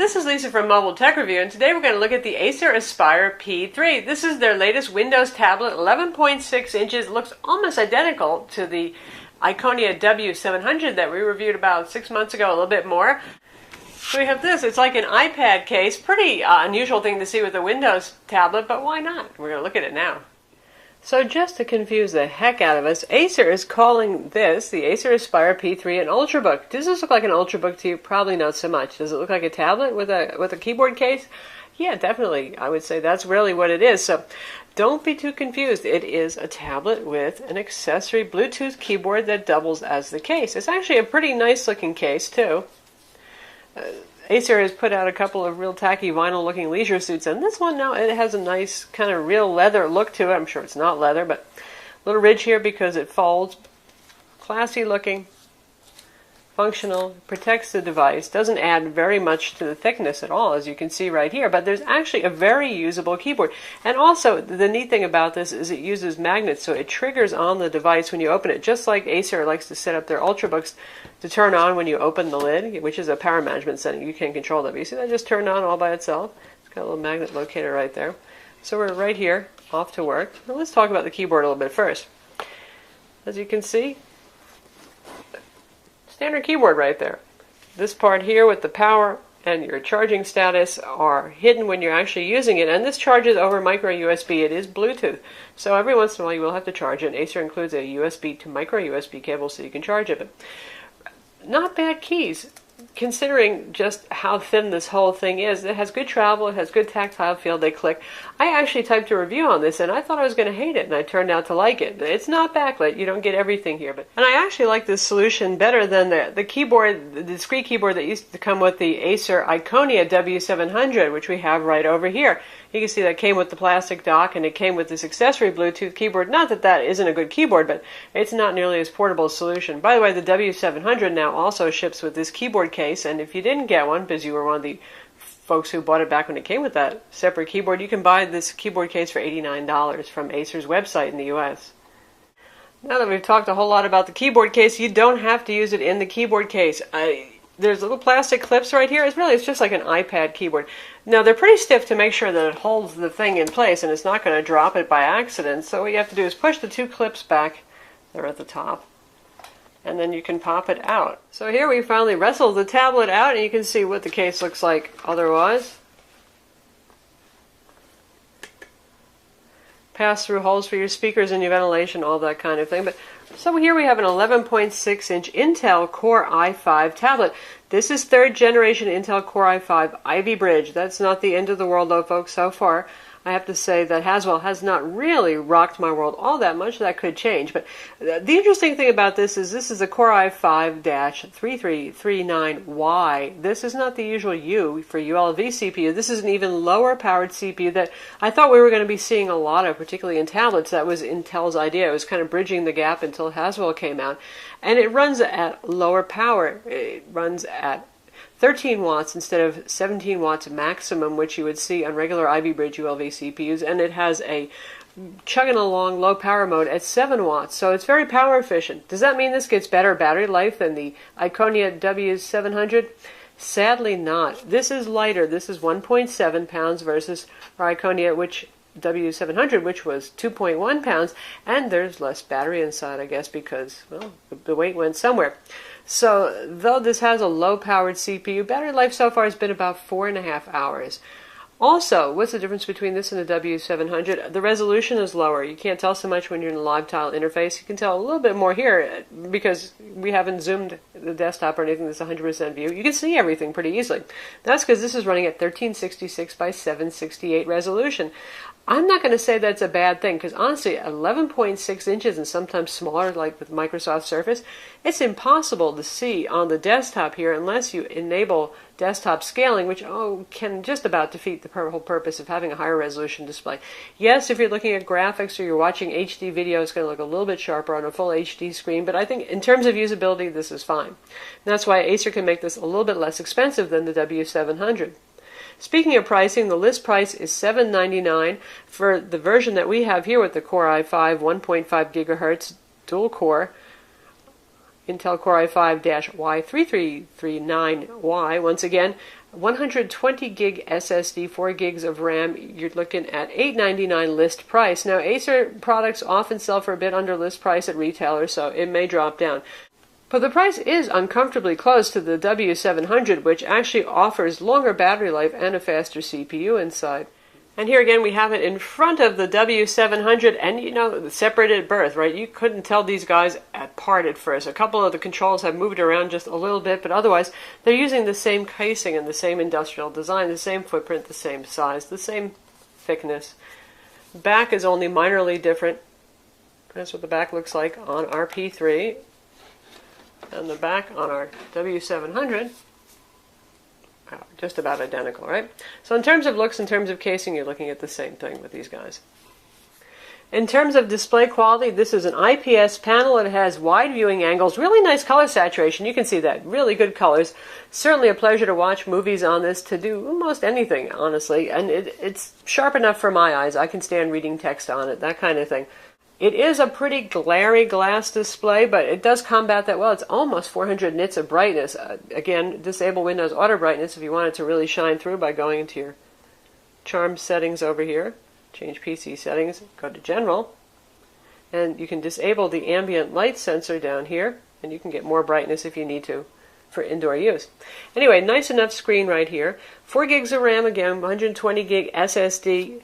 This is Lisa from Mobile Tech Review, and today we're going to look at the Acer Aspire P3. This is their latest Windows tablet, 11.6 inches. It looks almost identical to the Iconia W700 that we reviewed about 6 months ago, a little bit more. So we have this. It's like an iPad case. Pretty unusual thing to see with a Windows tablet, but why not? We're going to look at it now. So just to confuse the heck out of us, Acer is calling this, the Acer Aspire P3, an Ultrabook. Does this look like an Ultrabook to you? Probably not so much. Does it look like a tablet with a keyboard case? Yeah, definitely. I would say that's really what it is. So don't be too confused. It is a tablet with an accessory Bluetooth keyboard that doubles as the case. It's actually a pretty nice looking case too. Acer has put out a couple of real tacky vinyl looking leisure suits, and this one now, it has a nice kind of real leather look to it. I'm sure it's not leather, but a little ridge here because it folds. Classy looking, functional, protects the device, doesn't add very much to the thickness at all, as you can see right here, but there's actually a very usable keyboard. And also, the neat thing about this is it uses magnets, so it triggers on the device when you open it, just like Acer likes to set up their Ultrabooks to turn on when you open the lid, which is a power management setting. You can control that. But you see that just turned on all by itself? It's got a little magnet locator right there. So we're right here, off to work. Now let's talk about the keyboard a little bit first. As you can see, standard keyboard right there. This part here with the power and your charging status are hidden when you're actually using it, and this charges over micro USB. It is Bluetooth, so every once in a while you will have to charge it. Acer includes a USB to micro USB cable so you can charge it. But not bad keys, considering just how thin this whole thing is. It has good travel, it has good tactile feel, they click. I actually typed a review on this and I thought I was going to hate it, and I turned out to like it. It's not backlit, you don't get everything here. And I actually like this solution better than the keyboard, the discrete keyboard that used to come with the Acer Iconia W700, which we have right over here. You can see that came with the plastic dock, and it came with this accessory Bluetooth keyboard. Not that that isn't a good keyboard, but it's not nearly as portable a solution. By the way, the W700 now also ships with this keyboard case, and if you didn't get one because you were one of the folks who bought it back when it came with that separate keyboard, you can buy this keyboard case for $89 from Acer's website in the US. Now that we've talked a whole lot about the keyboard case, you don't have to use it in the keyboard case. There's little plastic clips right here. It's just like an iPad keyboard. Now, they're pretty stiff to make sure that it holds the thing in place and it's not going to drop it by accident. So what you have to do is push the two clips back. They're at the top. And then you can pop it out. So here we finally wrestled the tablet out, and you can see what the case looks like otherwise. Pass-through holes for your speakers and your ventilation, all that kind of thing. But so here we have an 11.6-inch Intel Core i5 tablet. This is third generation Intel Core i5 Ivy Bridge. That's not the end of the world, though, folks, so far. I have to say that Haswell has not really rocked my world all that much. That could change. But the interesting thing about this is a Core i5-3339Y. This is not the usual U for ULV CPU. This is an even lower powered CPU that I thought we were going to be seeing a lot of, particularly in tablets. That was Intel's idea. It was kind of bridging the gap until Haswell came out. And it runs at lower power. It runs at 13 watts instead of 17 watts maximum, which you would see on regular Ivy Bridge ULV CPUs, and it has a chugging along low power mode at 7 watts, so it's very power efficient. Does that mean this gets better battery life than the Iconia W700? Sadly not. This is lighter. This is 1.7 pounds versus our Iconia, W700, which was 2.1 pounds, and there's less battery inside, I guess, because, well, the weight went somewhere. So, though this has a low-powered CPU, battery life so far has been about 4.5 hours. Also, what's the difference between this and the W700? The resolution is lower. You can't tell so much when you're in a live tile interface. You can tell a little bit more here because we haven't zoomed the desktop or anything that's 100% view. You can see everything pretty easily. That's because this is running at 1366 by 768 resolution. I'm not going to say that's a bad thing, because honestly, 11.6 inches and sometimes smaller, like with Microsoft Surface, it's impossible to see on the desktop here unless you enable desktop scaling, which can just about defeat the whole purpose of having a higher resolution display. Yes, if you're looking at graphics or you're watching HD video, it's going to look a little bit sharper on a full HD screen, but I think in terms of usability, this is fine. And that's why Acer can make this a little bit less expensive than the W700. Speaking of pricing, the list price is $799 for the version that we have here with the Core i5 1.5 gigahertz dual core Intel Core i5-Y3339Y. Once again, 120 gig SSD, 4 gigs of RAM, you're looking at $899 list price. Now, Acer products often sell for a bit under list price at retailers, so it may drop down. But the price is uncomfortably close to the W700, which actually offers longer battery life and a faster CPU inside. And here again, we have it in front of the W700, and you know, separated at birth, right? You couldn't tell these guys apart at first. A couple of the controls have moved around just a little bit, but otherwise, they're using the same casing and the same industrial design, the same footprint, the same size, the same thickness. Back is only minorly different. That's what the back looks like on our P3. And the back on our W700. Just about identical, right? So in terms of looks, in terms of casing, you're looking at the same thing with these guys. In terms of display quality, this is an IPS panel. It has wide viewing angles, really nice color saturation. You can see that. Really good colors. Certainly a pleasure to watch movies on this, to do almost anything, honestly. And it's sharp enough for my eyes. I can stand reading text on it, that kind of thing. It is a pretty glary glass display, but it does combat that well. It's almost 400 nits of brightness. Again, disable Windows Auto Brightness if you want it to really shine through by going into your charm settings over here. Change PC settings, go to General, and you can disable the ambient light sensor down here, and you can get more brightness if you need to for indoor use. Anyway, nice enough screen right here. 4 gigs of RAM, again, 120 gig SSD.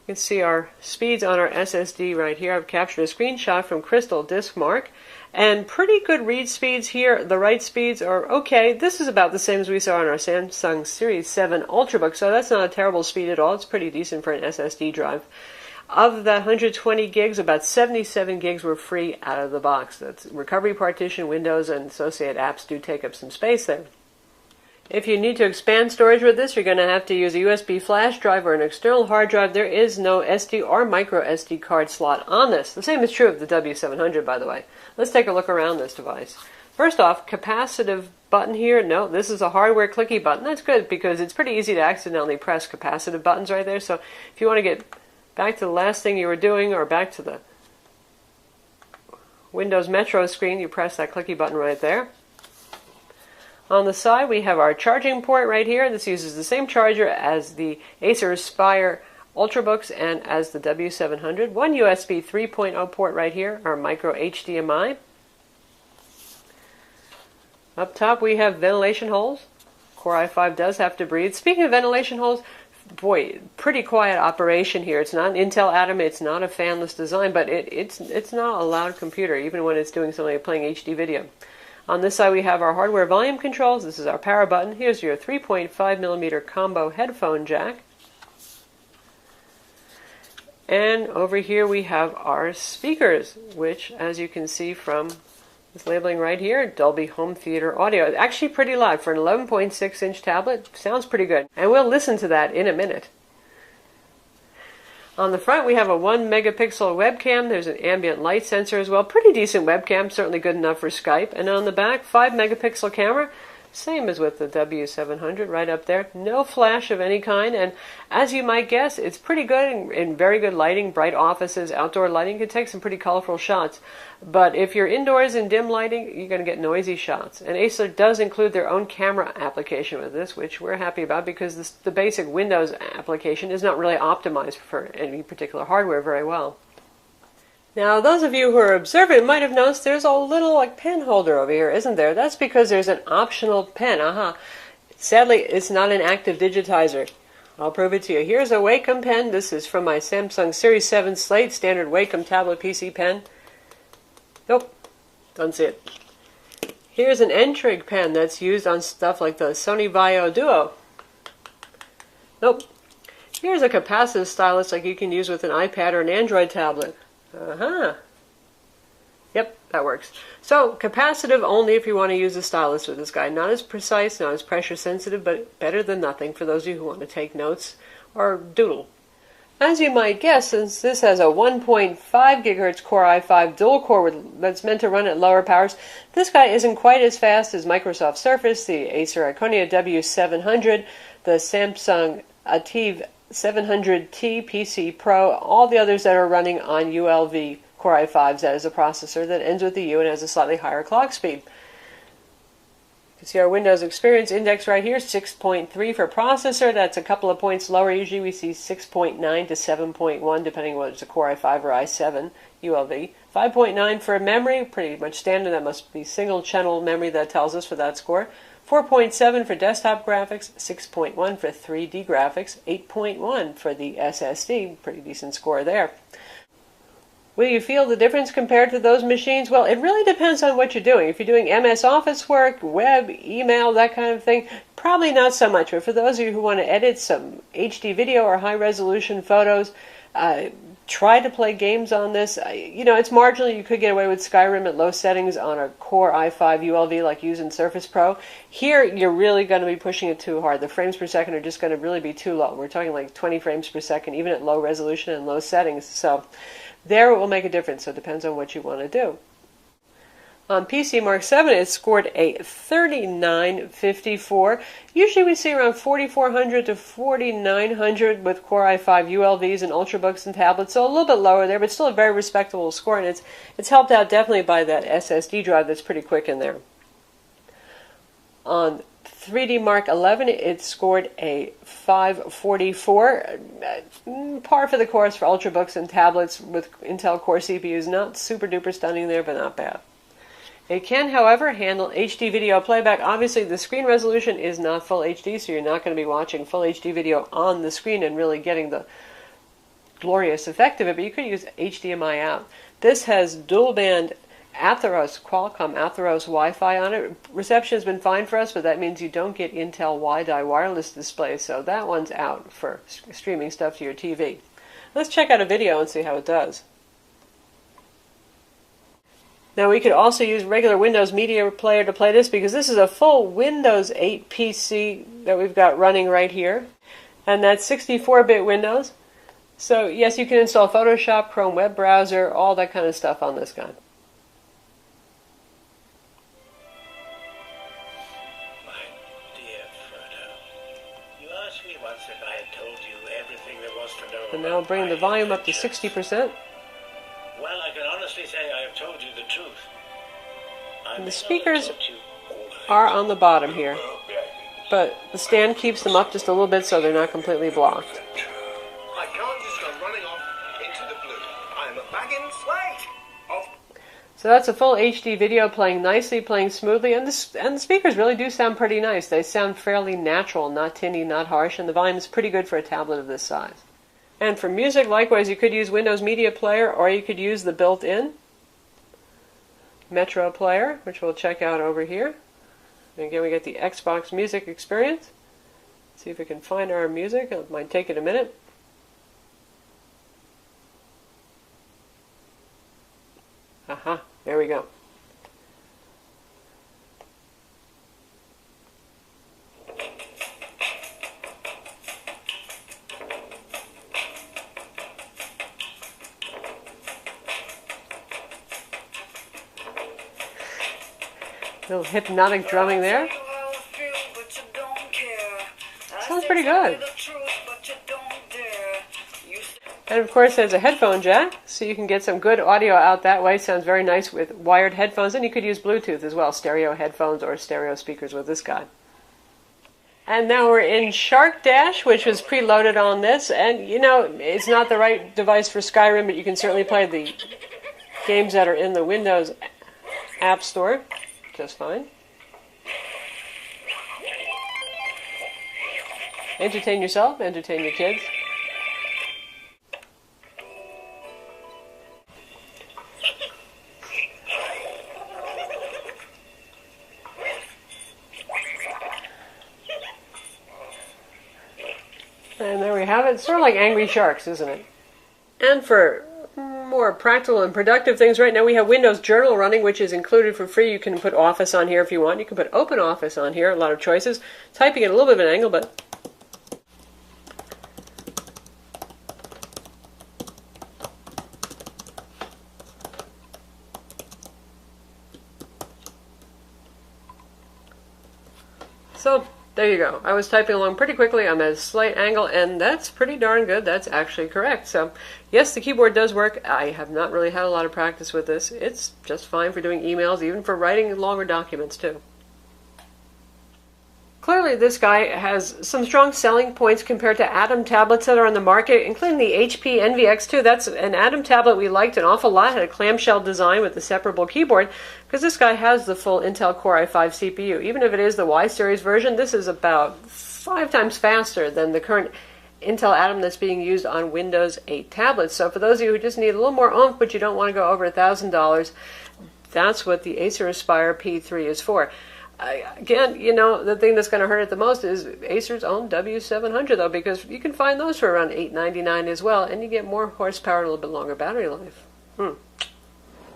You can see our speeds on our SSD right here. I've captured a screenshot from Crystal Disk Mark, and pretty good read speeds here. The write speeds are okay. This is about the same as we saw on our Samsung Series 7 Ultrabook, so that's not a terrible speed at all. It's pretty decent for an SSD drive. Of the 120 gigs, about 77 gigs were free out of the box. That's recovery partition, Windows, and associated apps do take up some space there. If you need to expand storage with this, you're going to have to use a USB flash drive or an external hard drive. There is no SD or micro SD card slot on this. The same is true of the W700, by the way. Let's take a look around this device. First off, capacitive button here. No, this is a hardware clicky button. That's good because it's pretty easy to accidentally press capacitive buttons right there. So if you want to get back to the last thing you were doing or back to the Windows Metro screen, you press that clicky button right there. On the side, we have our charging port right here. This uses the same charger as the Acer Aspire Ultrabooks and as the W700. One USB 3.0 port right here, our micro HDMI. Up top, we have ventilation holes. Core i5 does have to breathe. Speaking of ventilation holes, boy, pretty quiet operation here. It's not an Intel Atom. It's not a fanless design, but it's not a loud computer, even when it's doing something like playing HD video. On this side, we have our hardware volume controls. This is our power button. Here's your 3.5mm combo headphone jack. And over here, we have our speakers, which, as you can see from this labeling right here, Dolby Home Theater Audio. It's actually pretty loud. For an 11.6-inch tablet, sounds pretty good. And we'll listen to that in a minute. On the front, we have a 1-megapixel webcam. There's an ambient light sensor as well. Pretty decent webcam, certainly good enough for Skype. And on the back, 5-megapixel camera. Same as with the W700 right up there. No flash of any kind. And as you might guess, it's pretty good in very good lighting, bright offices, outdoor lighting. You can take some pretty colorful shots. But if you're indoors in dim lighting, you're going to get noisy shots. And Acer does include their own camera application with this, which we're happy about because the basic Windows application is not really optimized for any particular hardware very well. Now, those of you who are observant might have noticed there's a little pen holder over here, isn't there? That's because there's an optional pen. Sadly, it's not an active digitizer. I'll prove it to you. Here's a Wacom pen. This is from my Samsung Series 7 Slate, standard Wacom tablet PC pen. Nope, don't see it. Here's an N-Trig pen that's used on stuff like the Sony Vaio Duo. Nope. Here's a capacitive stylus like you can use with an iPad or an Android tablet. Yep, that works. So, capacitive only if you want to use a stylus with this guy. Not as precise, not as pressure sensitive, but better than nothing for those of you who want to take notes or doodle. As you might guess, since this has a 1.5 gigahertz Core i5 dual core that's meant to run at lower powers, this guy isn't quite as fast as Microsoft Surface, the Acer Iconia W700, the Samsung Ativ 700T PC Pro, all the others that are running on ULV Core i5s. That is a processor that ends with the U and has a slightly higher clock speed. You can see our Windows Experience Index right here, 6.3 for processor. That's a couple of points lower. Usually we see 6.9 to 7.1, depending on whether it's a Core i5 or i7 ULV. 5.9 for memory, pretty much standard. That must be single channel memory that tells us for that score. 4.7 for desktop graphics, 6.1 for 3D graphics, 8.1 for the SSD, pretty decent score there. Will you feel the difference compared to those machines? Well, it really depends on what you're doing. If you're doing MS Office work, web, email, that kind of thing, probably not so much. But for those of you who want to edit some HD video or high-resolution photos, try to play games on this. It's marginal. You could get away with Skyrim at low settings on a Core i5 ULV like using Surface Pro. Here, you're really going to be pushing it too hard. The frames per second are just going to really be too low. We're talking like 20 frames per second, even at low resolution and low settings. So there it will make a difference. So it depends on what you want to do. On PC Mark 7, it scored a 3954. Usually we see around 4400 to 4900 with Core i5 ULVs and Ultrabooks and tablets, so a little bit lower there, but still a very respectable score, and it's helped out definitely by that SSD drive that's pretty quick in there. On 3D Mark 11, it scored a 544. Par for the course for Ultrabooks and tablets with Intel Core CPUs. Not super duper stunning there, but not bad. It can, however, handle HD video playback. Obviously, the screen resolution is not full HD, so you're not going to be watching full HD video on the screen and really getting the glorious effect of it, but you could use HDMI out. This has dual-band Atheros, Qualcomm Atheros Wi-Fi on it. Reception has been fine for us, but that means you don't get Intel WiDi wireless displays, so that one's out for streaming stuff to your TV. Let's check out a video and see how it does. Now we could also use regular Windows Media Player to play this because this is a full Windows 8 PC that we've got running right here. And that's 64-bit Windows. So yes, you can install Photoshop, Chrome web browser, all that kind of stuff on this guy. My dear Frodo, you asked me once if I had told you everything there was to know. And now bring the volume up to 60%. Well, I can honestly say I have told you the truth. And the speakers are on the bottom here, but the stand keeps them up just a little bit so they're not completely blocked. I can't just go running off into the blue. I'm a Baggins. Wait! So that's a full HD video playing nicely, playing smoothly, and the speakers really do sound pretty nice. They sound fairly natural, not tinny, not harsh, and the volume is pretty good for a tablet of this size. And for music, likewise, you could use Windows Media Player, or you could use the built-in Metro Player, which we'll check out over here. And again, we get the Xbox Music Experience. See if we can find our music. It might take it a minute. Aha, there we go. Little hypnotic drumming there. Sounds pretty good. And of course there's a headphone jack, so you can get some good audio out that way. Sounds very nice with wired headphones, and you could use Bluetooth as well, stereo headphones or stereo speakers with this guy. And now we're in Shark Dash, which was preloaded on this, and it's not the right device for Skyrim, but you can certainly play the games that are in the Windows App Store just fine. Entertain yourself, entertain your kids. And there we have it. It's sort of like Angry Sharks, isn't it? And for more practical and productive things, right now we have Windows Journal running, which is included for free. You can put Office on here if you want. You can put Open Office on here. A lot of choices. Typing at a little bit of an angle, but so there you go. I was typing along pretty quickly. I'm at a slight angle, and that's pretty darn good. That's actually correct. So, yes, the keyboard does work. I have not really had a lot of practice with this. It's just fine for doing emails, even for writing longer documents, too. clearly this guy has some strong selling points compared to Atom tablets that are on the market, including the HP NVX2. That's an Atom tablet we liked an awful lot. It had a clamshell design with a separable keyboard, because this guy has the full Intel Core i5 CPU. Even if it is the Y series version, this is about 5 times faster than the current Intel Atom that's being used on Windows 8 tablets. So for those of you who just need a little more oomph, but you don't want to go over $1,000, that's what the Acer Aspire P3 is for. Again, the thing that's going to hurt it the most is Acer's own W700, though, because you can find those for around $899 as well, and you get more horsepower and a little bit longer battery life.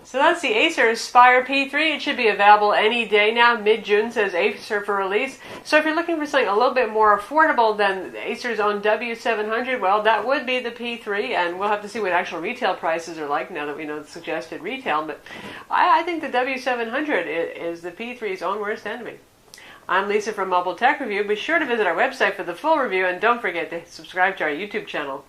So that's the Acer Aspire P3. It should be available any day now. Mid-June says Acer for release. So if you're looking for something a little bit more affordable than Acer's own W700, well, that would be the P3, and we'll have to see what actual retail prices are like now that we know the suggested retail. But I think the W700 is the P3's own worst enemy. I'm Lisa from Mobile Tech Review. Be sure to visit our website for the full review, and don't forget to subscribe to our YouTube channel.